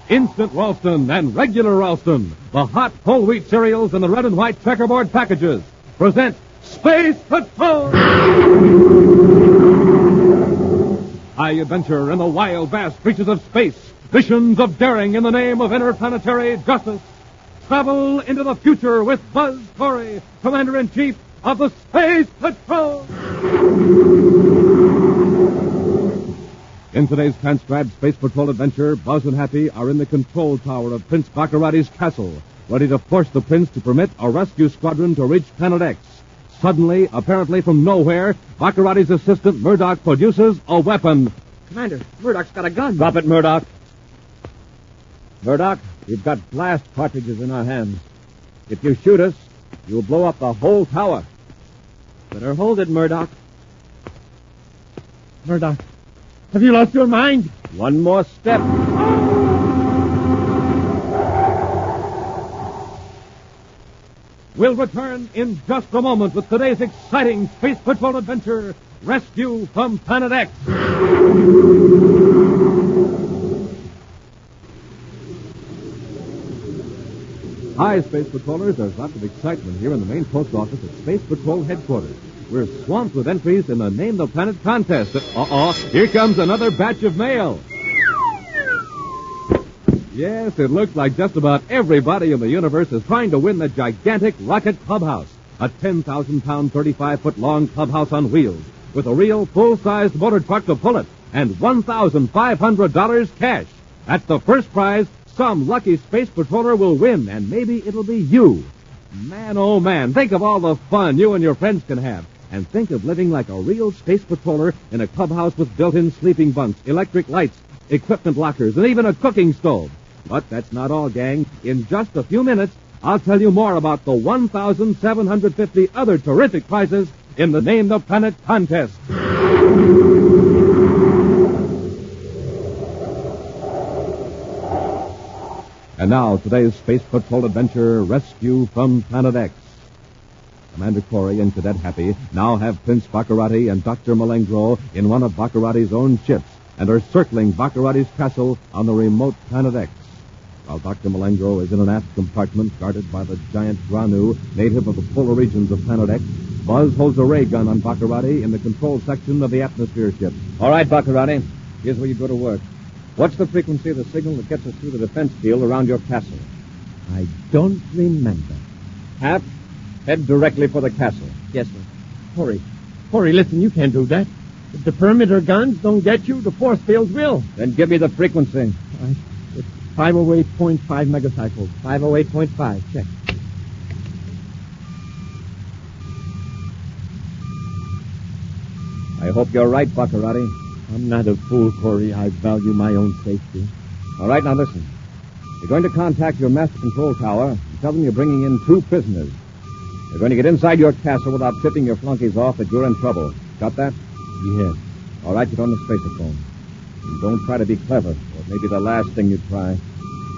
Instant Ralston and regular Ralston, the hot whole wheat cereals in the red and white checkerboard packages, present Space Patrol! High adventure in the wild, vast reaches of space. Missions of daring in the name of interplanetary justice. Travel into the future with Buzz Corey, Commander-in-Chief of the Space Patrol! In today's transcribed Space Patrol adventure, Buzz and Happy are in the control tower of Prince Bacarratti's castle, ready to force the prince to permit a rescue squadron to reach Planet X. Suddenly, apparently from nowhere, Bacarratti's assistant, Murdoch, produces a weapon. Commander, Murdoch's got a gun. Drop it, Murdoch. Murdoch, we've got blast cartridges in our hands. If you shoot us, you'll blow up the whole tower. Better hold it, Murdoch. Murdoch, have you lost your mind? One more step. We'll return in just a moment with today's exciting Space Patrol adventure, Rescue from Planet X. Hi, Space Patrollers. There's lots of excitement here in the main post office at Space Patrol headquarters. We're swamped with entries in the Name the Planet contest. Here comes another batch of mail. Yes, it looks like just about everybody in the universe is trying to win the gigantic Rocket Clubhouse, a 10,000-pound, 35-foot-long clubhouse on wheels, with a real full-sized motor truck to pull it, and $1,500 cash. That's the first prize some lucky space patroller will win, and maybe it'll be you. Man, oh man, think of all the fun you and your friends can have. And think of living like a real space patroller in a clubhouse with built-in sleeping bunks, electric lights, equipment lockers, and even a cooking stove. But that's not all, gang. In just a few minutes, I'll tell you more about the 1,750 other terrific prizes in the Name the Planet contest. And now, today's Space Patrol adventure, Rescue from Planet X. Commander Corey and Cadet Happy now have Prince Bacarratti and Dr. Malengro in one of Bacarratti's own ships and are circling Bacarratti's castle on the remote Planet X. While Dr. Malengro is in an aft compartment guarded by the giant Granu, native of the polar regions of Planet X, Buzz holds a ray gun on Bacarratti in the control section of the atmosphere ship. All right, Bacarratti, here's where you go to work. What's the frequency of the signal that gets us through the defense field around your castle? I don't remember. Hap, head directly for the castle. Yes, sir. Corey, listen, you can't do that. If the perimeter guns don't get you, the force fields will. Then give me the frequency. It's 508.5 megacycles. 508.5, check. I hope you're right, Bacarratti. I'm not a fool, Corey. I value my own safety. All right, now listen. You're going to contact your master control tower and tell them you're bringing in 2 prisoners. They're going to get inside your castle without tipping your flunkies off that you're in trouble. Got that? Yes. All right, get on the spacerphone. And don't try to be clever, or it may be the last thing you try.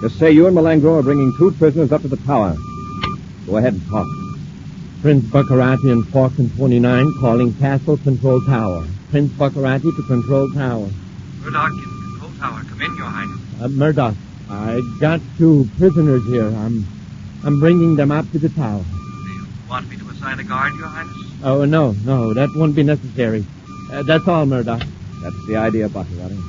Just say you and Malengro are bringing 2 prisoners up to the tower. Go ahead and talk. Prince Bacarratti and Falcon 29 calling Castle Control Tower. Prince Bacarratti to Control Tower. Murdoch in Control Tower. Come in, Your Highness. Murdoch, I got 2 prisoners here. I'm bringing them up to the tower. Do you want me to assign a guard, Your Highness? Oh, no, that won't be necessary. That's all, Murdoch. That's the idea, Bacarratti.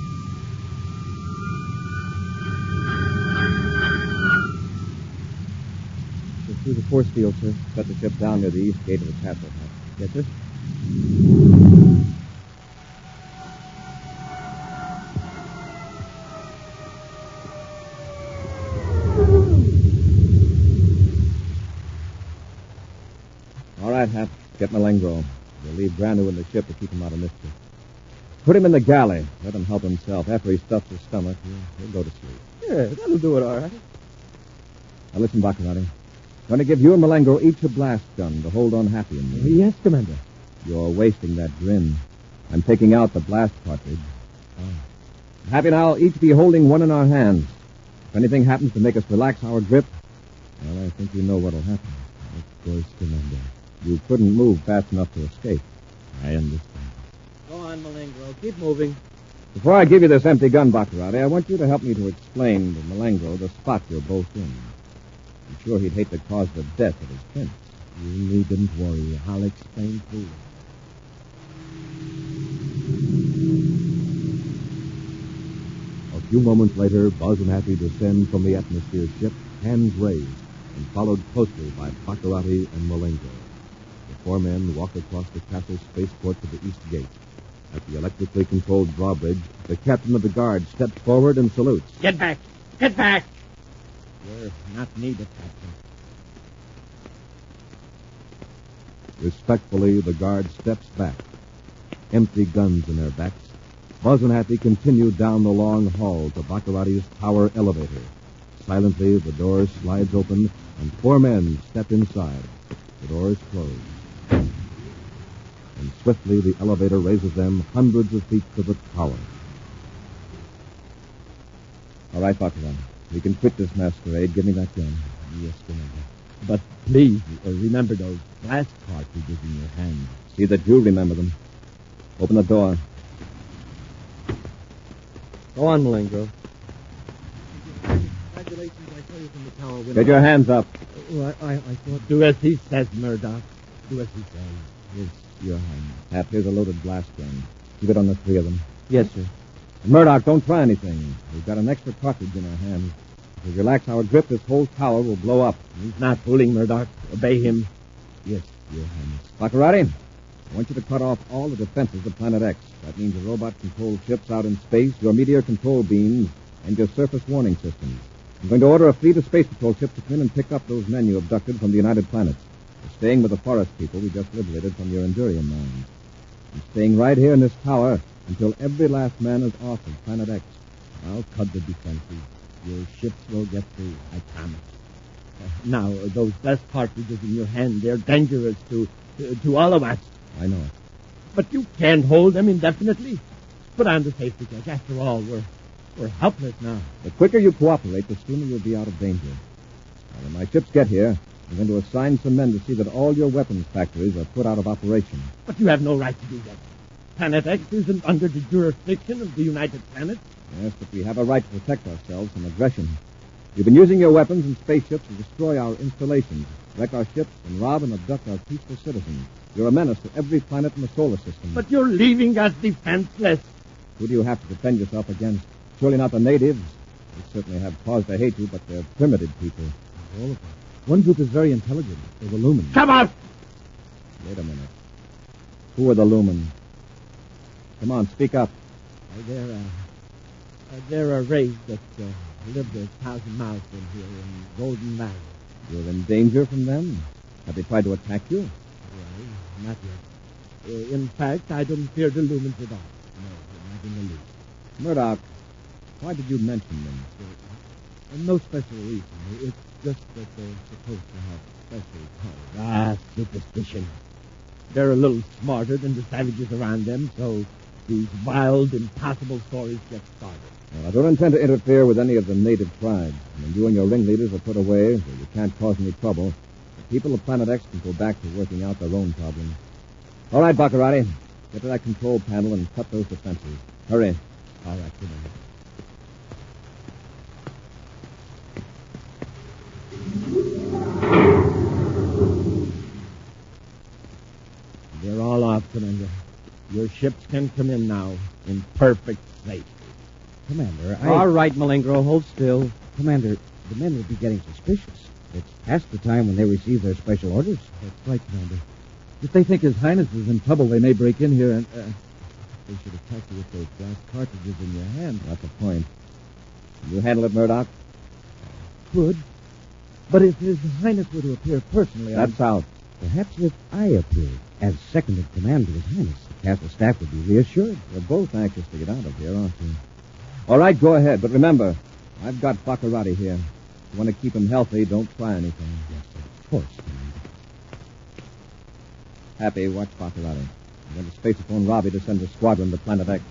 Through the force field, sir. Set the ship down near the east gate of the castle. Yes, sir. All right, Hap. Get Malengro. We'll leave Granu in the ship to keep him out of mischief. Put him in the galley. Let him help himself. After he stuffs his stomach, he'll go to sleep. Yeah, that'll do it all right. Now listen, Bacarratti. I'm going to give you and Malengro each a blast gun to hold on Happy and me. Yes, Commander. You're wasting that grin. I'm taking out the blast cartridge. Happy and I'll each be holding one in our hands. If anything happens to make us relax our grip, well, I think you know what'll happen. Of course, Commander. You couldn't move fast enough to escape. I understand. Go on, Malengro. Keep moving. Before I give you this empty gun, Bacarratti, I want you to help me to explain to Malengro the spot you're both in. I'm sure he'd hate to cause the death of his prince. You needn't worry. I'll explain to you. A few moments later, Buzz and Happy descend from the atmosphere ship, hands raised, and followed closely by Bacarratti and Malengo. The four men walk across the castle spaceport to the east gate. At the electrically controlled drawbridge, the captain of the guard steps forward and salutes. Get back! Get back! You're not needed, Captain. Respectfully, the guard steps back. Empty guns in their backs, Buzz and Happy continue down the long hall to Bacarratti's tower elevator. Silently, the door slides open, and four men step inside. The door is closed. And swiftly, the elevator raises them hundreds of feet to the tower. All right, Bacarratti. We can quit this masquerade. Give me that gun. Yes, Commander. But please, remember those blast cartridges in your hand. See that you remember them. Open the door. Go on, Malengro. Congratulations, I saw you from the tower window. Get your hands up. Oh, I thought... Do as he says, Murdoch. Do as he says. Yes, your hand. Hap, here's a loaded blast gun. Keep it on the three of them. Yes, sir. And Murdoch, don't try anything. We've got an extra cartridge in our hands. If we relax our grip, this whole tower will blow up. He's not fooling, Murdoch. Obey him. Yes, your highness. Bacarratti, I want you to cut off all the defenses of Planet X. That means your robot-controlled ships out in space, your meteor control beams, and your surface warning systems. I'm going to order a fleet of space patrol ships to come in and pick up those men you abducted from the United Planets. You're staying with the forest people we just liberated from your Endurian mines. I'm staying right here in this tower until every last man is off of Planet X. I'll cut the defenses. Your ships will get through, I promise. Now, those blast cartridges in your hand, they're dangerous to all of us. I know it. But you can't hold them indefinitely. Put on the safety catch. After all, we're helpless now. The quicker you cooperate, the sooner you'll be out of danger. Now, when my ships get here, I'm going to assign some men to see that all your weapons factories are put out of operation. But you have no right to do that. Planet X isn't under the jurisdiction of the United Planets. Yes, but we have a right to protect ourselves from aggression. You've been using your weapons and spaceships to destroy our installations, wreck our ships, and rob and abduct our peaceful citizens. You're a menace to every planet in the solar system. But you're leaving us defenseless. Who do you have to defend yourself against? Surely not the natives. They certainly have cause to hate you, but they're primitive people. All of them. One group is very intelligent. They're the Lumens. Come out! Wait a minute. Who are the Lumens? Come on, speak up. They're a race that lived 1,000 miles from here in Golden Valley. You're in danger from them? Have they tried to attack you? Well, not yet. In fact, I don't fear the Lumens at all. No, not in the least. Murdoch, why did you mention them? No special reason. It's just that they're supposed to have special powers. Superstition. They're a little smarter than the savages around them, so these wild, impossible stories get started. Well, I don't intend to interfere with any of the native tribes. When you and your ringleaders are put away, so you can't cause any trouble, the people of Planet X can go back to working out their own problems. All right, Bacarratti. Get to that control panel and cut those defenses. Hurry. All right, Commander. They're all off, Commander. Your ships can come in now in perfect safety. Commander, All right, Malengro, hold still. Commander, the men will be getting suspicious. It's past the time when they receive their special orders. That's right, Commander. If they think His Highness is in trouble, they may break in here and... They should attack you with those blast cartridges in your hand. That's the point. Can you handle it, Murdoch? Could. But if His Highness were to appear personally... That's out. Perhaps if I appeared as second in command to His Highness, the castle staff would be reassured. You're both anxious to get out of here, aren't you? All right, go ahead. But remember, I've got Bacarratti here. If you want to keep him healthy, don't try anything. Yes, sir. Of course, Commander. Happy, watch Bacarratti. I'm going to spacephone Robbie to send a squadron to Planet X.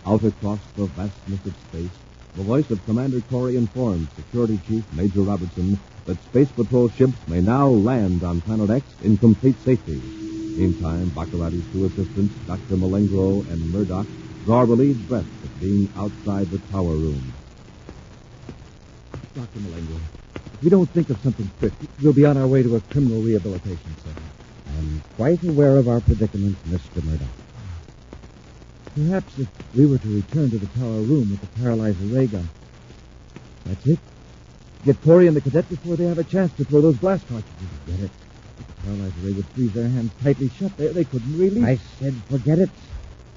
Out across the vastness of space, the voice of Commander Corey informs Security Chief Major Robertson that Space Patrol ships may now land on Planet X in complete safety. Meantime, Baccaratti's two assistants, Dr. Malengro and Murdoch, draw relieved breaths at being outside the tower room. Dr. Malengro, if we don't think of something quick, we'll be on our way to a criminal rehabilitation center. I'm quite aware of our predicament, Mr. Murdoch. Perhaps if we were to return to the tower room with the paralyzer ray gun. That's it. Get Corey and the cadet before they have a chance to throw those blast cartridges. Get it. The paralyzer ray would freeze their hands tightly shut. They couldn't release. I said forget it.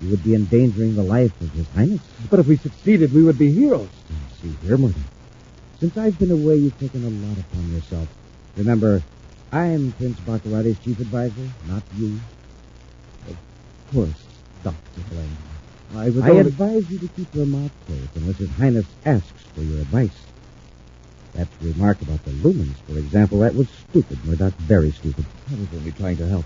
You would be endangering the life of His Highness. But if we succeeded, we would be heroes. See here, Murdoch. Since I've been away, you've taken a lot upon yourself. Remember, I'm Prince Bacarratti's chief advisor, not you. Of course, Dr. Malengro. I advise you to keep your mouth closed unless His Highness asks for your advice. That remark about the lumens, for example, that was stupid, Murdoch, very stupid. I was only trying to help.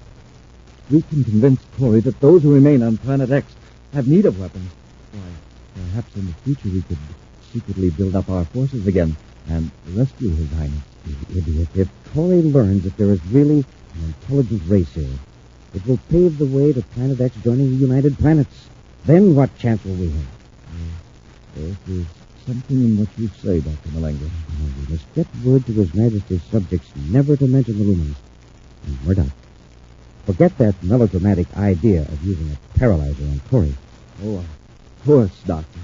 We can convince Corey that those who remain on Planet X have need of weapons. Why, perhaps in the future we could secretly build up our forces again and rescue His Highness. You idiot. If Corey learns that there is really an intelligent race here, it will pave the way to Planet X joining the United Planets. Then what chance will we have? There's something in what you say, Dr. Malengro. We must get word to His Majesty's subjects never to mention the lumens. And Murdoch, forget that melodramatic idea of using a paralyzer on Corey. Oh, of course, Doctor.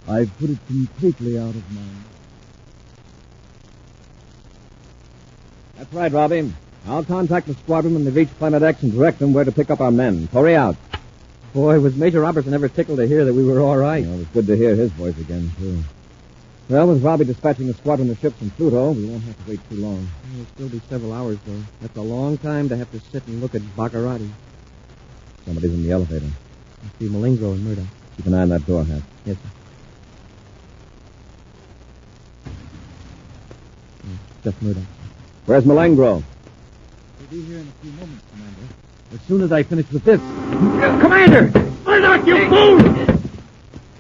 I've put it completely out of mind. That's right, Robbie. I'll contact the squadron when they reach Planet X and direct them where to pick up our men. Corey out. Boy, was Major Robertson ever tickled to hear that we were all right. It was good to hear his voice again, too. Well, with Robbie dispatching a squadron of ships from Pluto, we won't have to wait too long. It'll still be several hours, though. That's a long time to have to sit and look at Bacarratti. Somebody's in the elevator. I see Malengro and Murdoch. Keep an eye on that door, Hap. Yes, sir. Just Murdoch. Where's Malengro? We'll be here in a few moments, Commander. As soon as I finish with this. Commander! Murdoch, you fool!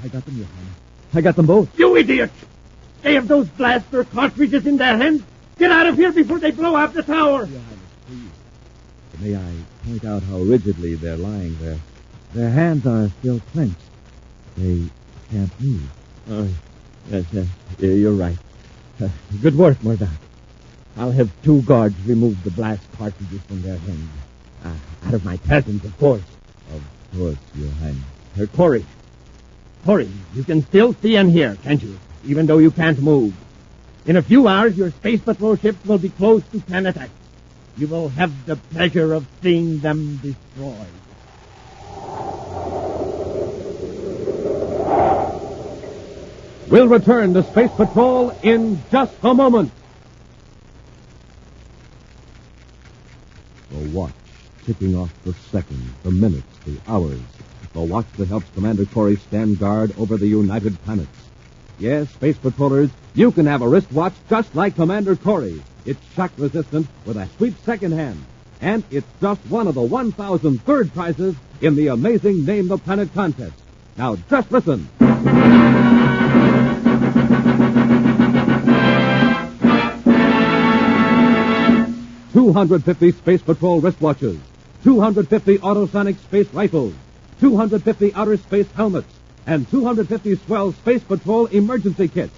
I got them, Your Highness. I got them both. You idiot! They have those blaster cartridges in their hands. Get out of here before they blow up the tower. Your Highness, please. May I point out how rigidly they're lying there? Their hands are still clenched. They can't move. Oh, yes, you're right. Good work, Murdoch. I'll have 2 guards remove the blast cartridges from their hands. Out of my presence, of course. Of course, Your Highness. Corey, you can still see and hear, can't you? Even though you can't move. In a few hours, your Space Patrol ships will be close to Planet X. You will have the pleasure of seeing them destroyed. We'll return to Space Patrol in just a moment. The watch, ticking off the seconds, the minutes, the hours. The watch that helps Commander Corey stand guard over the United Planets. Yes, Space Patrollers, you can have a wristwatch just like Commander Corey. It's shock-resistant with a sweet second hand. And it's just one of the 1,000 third prizes in the amazing Name the Planet contest. Now, just listen. 250 Space Patrol wristwatches, 250 autosonic space rifles, 250 outer space helmets, and 250 swell Space Patrol emergency kits.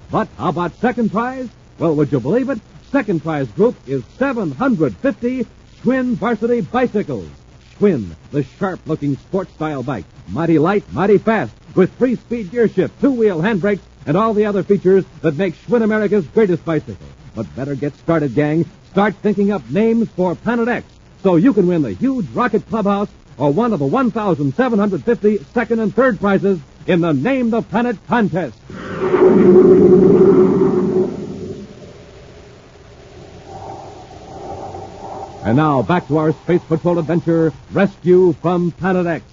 But how about second prize? Well, would you believe it? Second prize group is 750 Schwinn varsity bicycles. Schwinn, the sharp-looking sports-style bike. Mighty light, mighty fast, with 3-speed gear shift, 2-wheel handbrakes, and all the other features that make Schwinn America's greatest bicycle. But better get started, gang. Start thinking up names for Planet X so you can win the huge rocket clubhouse or one of the 1,750 second and third prizes in the Name the Planet contest. And now, back to our Space Patrol adventure, Rescue from Planet X.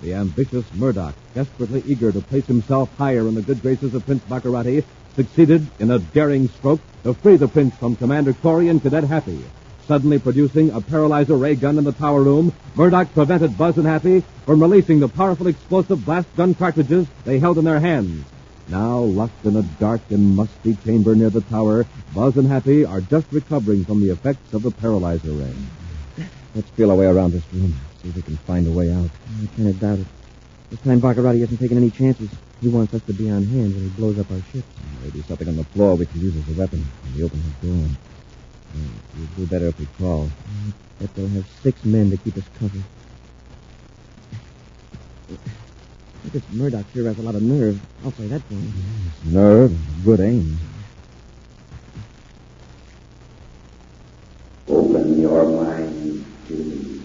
The ambitious Murdoch, desperately eager to place himself higher in the good graces of Prince Bacarratti, succeeded in a daring stroke to free the prince from Commander Corey and Cadet Happy. Suddenly producing a paralyzer ray gun in the tower room, Murdoch prevented Buzz and Happy from releasing the powerful explosive blast gun cartridges they held in their hands. Now, locked in a dark and musty chamber near the tower, Buzz and Happy are just recovering from the effects of the paralyzer ray. Let's feel our way around this room. See if we can find a way out. I kind of doubt it. This time Bacarratti hasn't taken any chances. He wants us to be on hand when he blows up our ship. Maybe something on the floor we can use as a weapon when we open the door. We'd do better if we crawl. I bet they'll have 6 men to keep us covered. This Murdoch sure has a lot of nerve. I'll say that for him. Yes, nerve and good aim. Open your mind to me.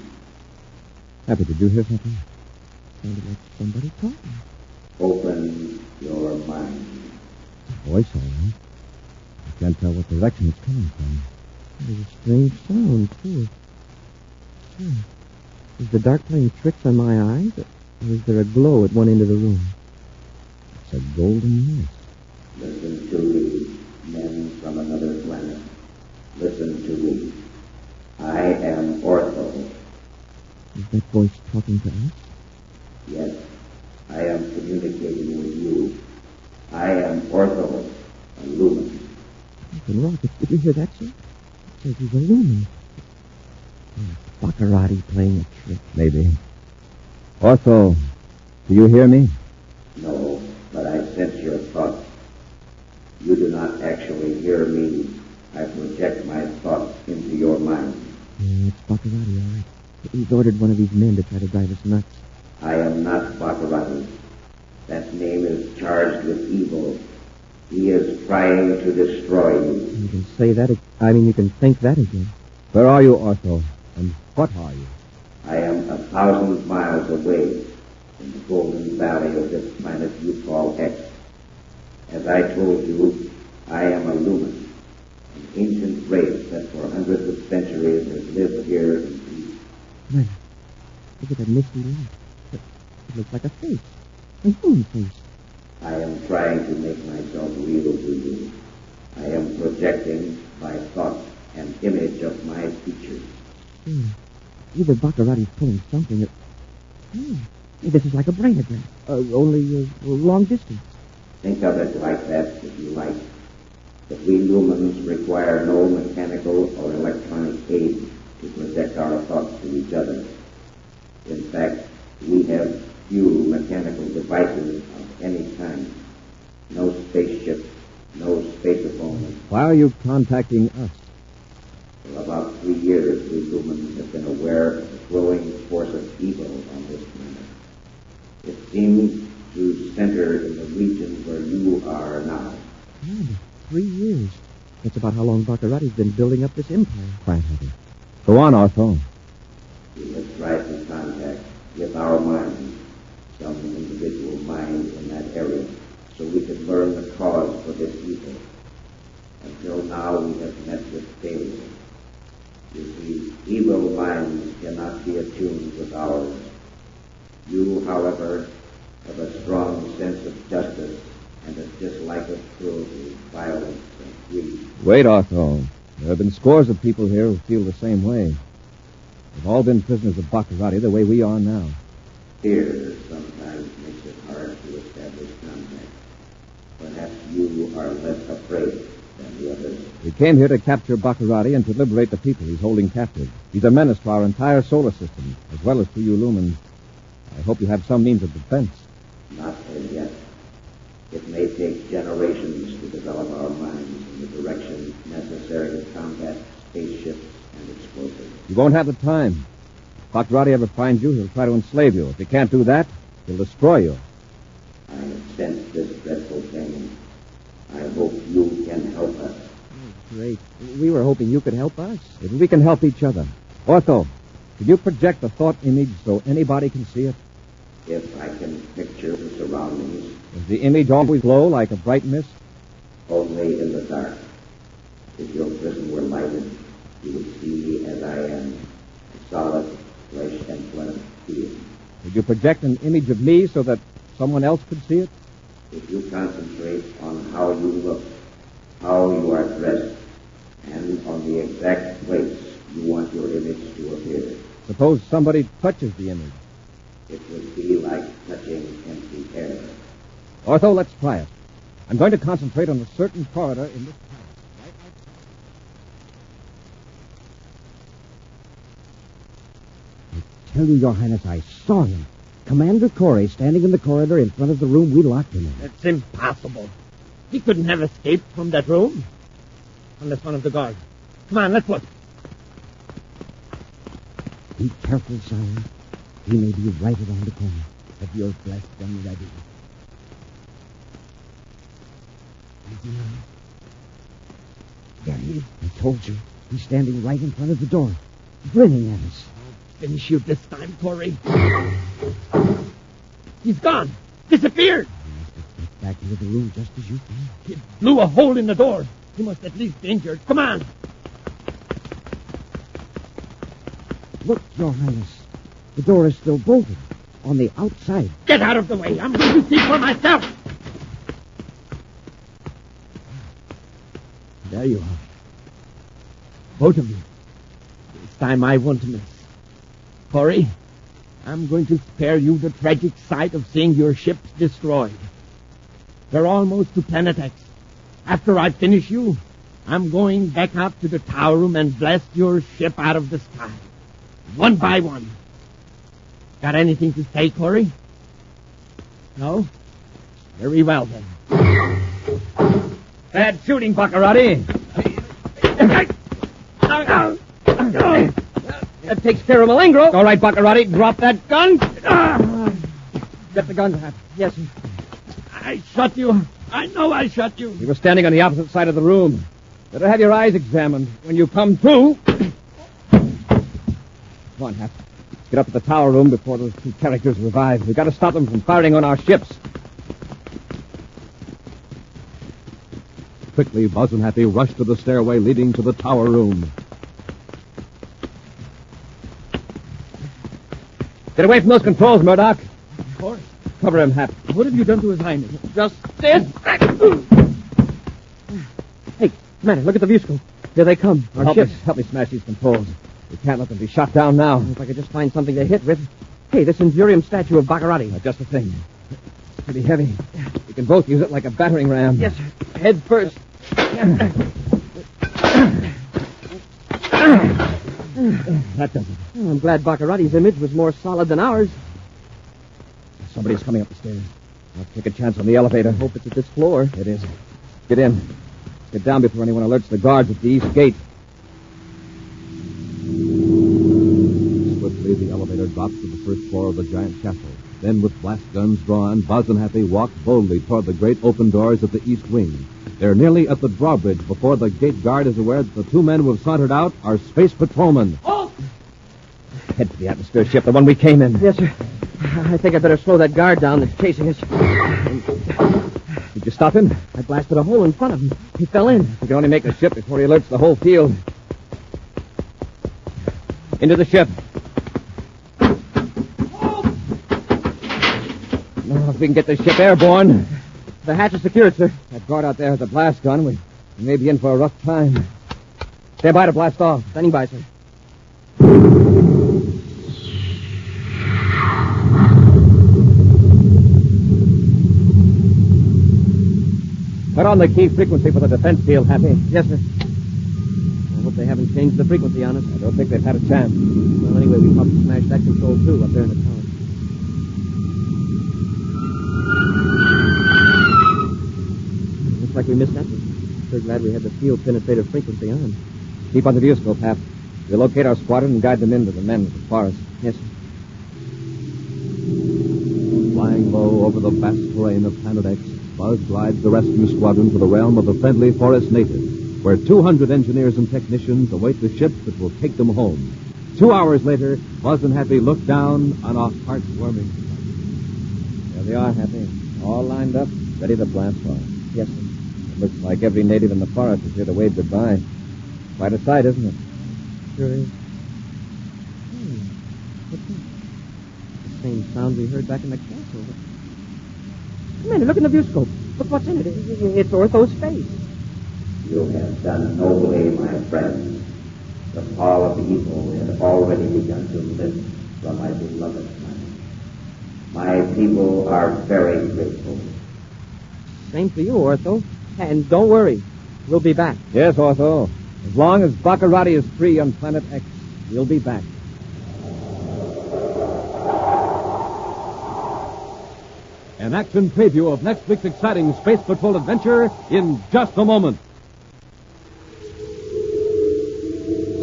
Happy, did you hear something? Sounded like somebody talking. Open your mind. Voice, all right. I can't tell what direction it's coming from. There's a strange sound, too. Is the dark playing tricks on my eyes? Or is there a glow at one end of the room? It's a golden mist. Listen to me, men from another planet. Listen to me. I am Ortho. Is that voice talking to us? Yes, I am communicating with you. I am Ortho, a lumen. Captain Rocket, did you hear that, sir? It says he's a lumen. Bacarratti playing a trick. Maybe. Ortho, do you hear me? No, but I sense your thoughts. You do not actually hear me. I project my thoughts into your mind. Yeah, it's Bacarratti, all right. He's ordered one of these men to try to drive us nuts. I am not Bacarratti. That name is charged with evil. He is trying to destroy you. You can say that. You can think that again. Where are you, Ortho? And what are you? I am 1,000 miles away in the golden valley of this planet you call X. As I told you, I am a lumen, an ancient race that for hundreds of centuries has lived here in peace. Man, look at that misty light. It looks like a face. A human face. I am trying to make myself real to you. I am projecting by thought an image of my features. Either Bacarratti's pulling something or... this is like a brainogram. Only long distance. Think of it like that if you like. But we lumens require no mechanical or electronic aid to project our thoughts to each other. In fact, we have few mechanical devices of any kind. No spaceship, no spacephones. Why are you contacting us? For about 3 years, we lumens have been aware of the growing force of evil on this planet. It seems to center in the region where you are now. 3 years. That's about how long Bacarratti's been building up this empire. Quiet, Happy. Go on, Ortho. We have tried to contact with our minds some individual mind in that area so we could learn the cause for this evil. Until now, we have met with failure. You see, evil minds cannot be attuned with ours. You, however, have a strong sense of justice and a dislike of cruelty, violence, and greed. Wait, Ortho. There have been scores of people here who feel the same way. They've all been prisoners of Bacarratti the way we are now. Fear sometimes makes it hard to establish contact. Perhaps you are less afraid than the others. We came here to capture Bacarratti and to liberate the people he's holding captive. He's a menace to our entire solar system, as well as to you lumens. I hope you have some means of defense. Not as yet. It may take generations to develop our minds in the direction necessary to combat spaceships and explosives. You won't have the time. If Bacarratti ever finds you, he'll try to enslave you. If he can't do that, he'll destroy you. I have sensed this dreadful thing. I hope you can help us. Great. We were hoping you could help us. Maybe we can help each other. Ortho, could you project a thought image so anybody can see it? If I can picture the surroundings, Does the image always glow like a bright mist? only in the dark. If your prison were lighted, you would see me as I am, a solid flesh and blood being. Could you project an image of me so that someone else could see it? If you concentrate on how you look, how you are dressed, and on the exact place you want your image to appear, Suppose somebody touches the image. it would be like touching empty air. Ortho, let's try it. I'm going to concentrate on a certain corridor in this palace. Right outside. I tell you, Your Highness, I saw him. Commander Corey standing in the corridor in front of the room we locked him in. That's impossible. He couldn't have escaped from that room. Unless one of the guards. Come on, let's look. Be careful, sire. He may be right around the corner. Have your blessed gun ready. Easy now. There he is. I told you. He's standing right in front of the door, grinning at us. Finish you this time, Corey. He's gone. Disappeared. He must have slipped back into the room just as you came. He blew a hole in the door. He must at least be injured. Come on. Look, Your Highness. The door is still bolted. On the outside. Get out of the way. I'm going to see for myself. There you are. Both of you. This time I won't miss. Corey, I'm going to spare you the tragic sight of seeing your ships destroyed. They're almost to Planet X. After I finish you, I'm going back up to the tower room and blast your ship out of the sky. One by one. Got anything to say, Corey? No? Very well, then. Bad shooting, Bacarratti. That takes care of Malingro. All right, Bacarratti, drop that gun. Get the gun, Pat. Yes, sir. I shot you. I know I shot you. He was standing on the opposite side of the room. Better have your eyes examined. When you come to... Come on, Hap. Get up to the tower room before those two characters revive. We've got to stop them from firing on our ships. Quickly, Buzz and Happy rushed to the stairway leading to the tower room. Get away from those controls, Murdoch. Corey, Cover him, Hap. what have you done to His Highness? Just this. Hey, Commander, look at the view scope. Here they come. Our ships. Help me smash these controls. We can't let them be shot down now. If I could just find something to hit with. Hey, this Infurium statue of Bacarratti. Just the thing. It's pretty heavy. We can both use it like a battering ram. Yes, sir. Head first. That does it. Oh, I'm glad Bacarratti's image was more solid than ours. Somebody's coming up the stairs. I'll take a chance on the elevator. Hope it's at this floor. It is. Get in. Get down before anyone alerts the guards at the east gate. Swiftly, the elevator drops to the first floor of the giant castle. Then, with blast guns drawn, Buzz and Happy walk boldly toward the great open doors of the east wing. They're nearly at the drawbridge before the gate guard is aware that the two men who have sauntered out are space patrolmen. Oh! Head for the atmosphere ship, the one we came in. Yes, sir. I think I'd better slow that guard down that's chasing us. Did you stop him? I blasted a hole in front of him. He fell in. We can only make the ship before he alerts the whole field. Into the ship. Now, if we can get this ship airborne. The hatch is secured, sir. That guard out there has a blast gun. We may be in for a rough time. Stand by to blast off. Standing by, sir. Put on the key frequency for the defense field, Happy. Yes, sir. I hope they haven't changed the frequency on us. I don't think they've had a chance. Well, anyway, we probably smashed that control, too, up there in the tower. Looks like we missed that one. Sure glad we had the field penetrative frequency on. Keep on the viewscope, Hap. We'll locate our squadron and guide them into the men with the forest. Yes, sir. Flying low over the vast terrain of Planet X, Buzz glides the rescue squadron to the realm of the friendly forest natives, where 200 engineers and technicians await the ships that will take them home. 2 hours later, Buzz and Happy look down on a heartwarming sight. There they are, Happy. All lined up, ready to blast off. Yes, sir. It looks like every native in the forest is here to wave goodbye. Quite a sight, isn't it? Sure is. What's that? The same sound we heard back in the castle. Commander, look in the viewscope. Look what's in it. It's Ortho's face. You have done nobly, my friends. The fall of evil has already begun to lift from my beloved planet. My people are very grateful. Same for you, Ortho. And don't worry. We'll be back. Yes, Ortho. As long as Bacarratti is free on Planet X, we'll be back. An action preview of next week's exciting Space Patrol adventure in just a moment.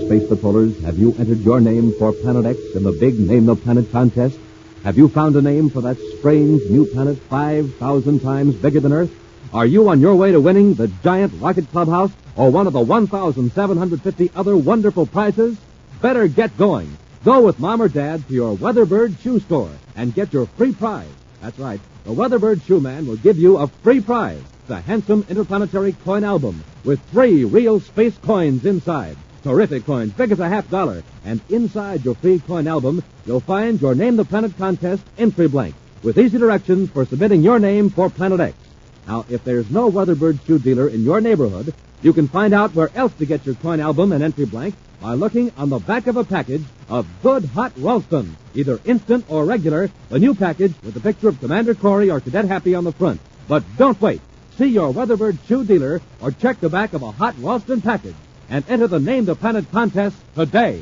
Space Patrollers, have you entered your name for Planet X in the big Name the Planet contest? Have you found a name for that strange new planet 5,000 times bigger than Earth? Are you on your way to winning the giant rocket clubhouse or one of the 1,750 other wonderful prizes? Better get going. Go with Mom or Dad to your Weatherbird shoe store and get your free prize. That's right. The Weatherbird Shoe Man will give you a free prize, the handsome interplanetary coin album with 3 real space coins inside. Terrific coins, big as a $50. And inside your free coin album, you'll find your Name the Planet contest entry blank with easy directions for submitting your name for Planet X. Now, if there's no Weatherbird shoe dealer in your neighborhood, you can find out where else to get your coin album and entry blank by looking on the back of a package of Good Hot Ralston, either instant or regular, the new package with the picture of Commander Corey or Cadet Happy on the front. But don't wait. See your Weatherbird shoe dealer or check the back of a Hot Ralston package and enter the Name the Planet contest today.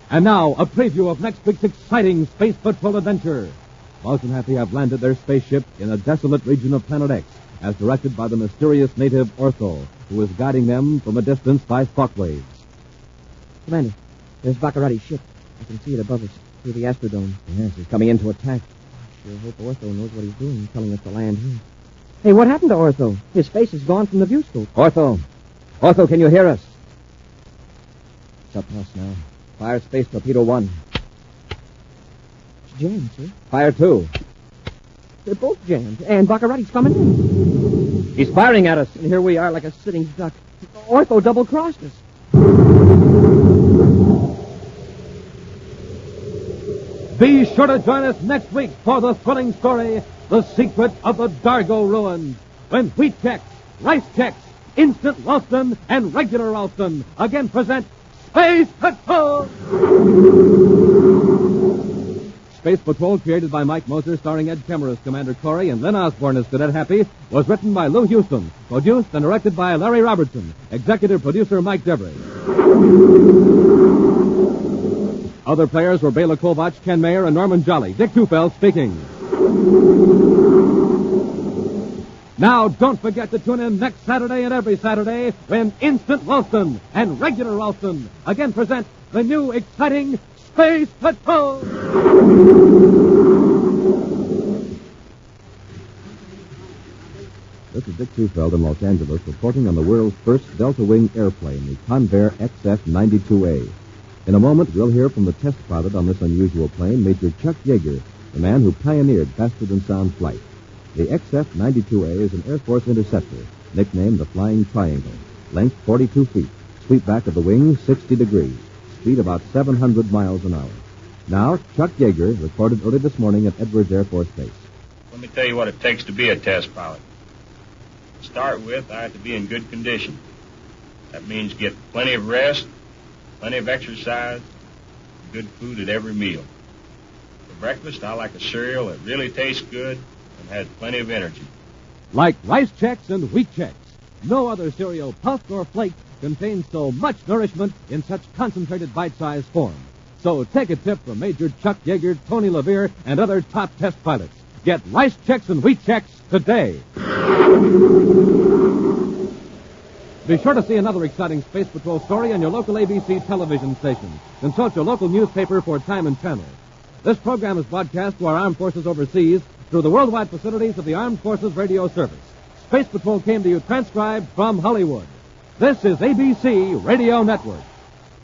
And now, a preview of next week's exciting Space Patrol adventure. Buzz and Happy have landed their spaceship in a desolate region of Planet X, as directed by the mysterious native Ortho, who is guiding them from a distance by thought waves. Commander, there's Bacarratti's ship. I can see it above us through the Astrodome. Yes, he's coming in to attack. Sure hope Ortho knows what he's doing, telling us to land here. Hey, what happened to Ortho? His face is gone from the view scope. Ortho, can you hear us? It's up to us now. Fire Space Torpedo 1. It's jammed, sir. Fire 2. They're both jammed, and Bacarratti's coming in. He's firing at us. And here we are like a sitting duck. Ortho double-crossed us. Be sure to join us next week for the thrilling story, The Secret of the Dargo Ruins, when Wheat Chex, Rice Chex, Instant Ralston, and Regular Ralston again present Space Patrol! Space Patrol, created by Mike Moser, starring Ed Kemmer as Commander Corey and Lynn Osborne as Cadet Happy, was written by Lou Houston, produced and directed by Larry Robertson, executive producer Mike Devery. Other players were Bela Kovach, Ken Mayer, and Norman Jolly. Dick Tufeld speaking. Now, don't forget to tune in next Saturday and every Saturday when Instant Ralston and Regular Ralston again present the new exciting Space Patrol! This is Dick Tufeld in Los Angeles reporting on the world's first Delta Wing airplane, the Convair XF-92A. In a moment, we'll hear from the test pilot on this unusual plane, Major Chuck Yeager, the man who pioneered faster-than-sound flight. The XF-92A is an Air Force interceptor, nicknamed the Flying Triangle. Length 42 feet, sweep back of the wing 60 degrees, speed about 700 miles an hour. Now, Chuck Yeager reported early this morning at Edwards Air Force Base. Let me tell you what it takes to be a test pilot. To start with, I have to be in good condition. That means get plenty of rest, plenty of exercise, good food at every meal. For breakfast, I like a cereal that really tastes good and has plenty of energy. Like Rice Chex and Wheat Chex, no other cereal, puffed or flaked, contains so much nourishment in such concentrated bite-sized form. So take a tip from Major Chuck Yeager, Tony LeVere, and other top test pilots. Get Rice Chex and Wheat Chex today. Be sure to see another exciting Space Patrol story on your local ABC television station. Consult your local newspaper for time and channel. This program is broadcast to our armed forces overseas through the worldwide facilities of the Armed Forces Radio Service. Space Patrol came to you transcribed from Hollywood. This is ABC Radio Network.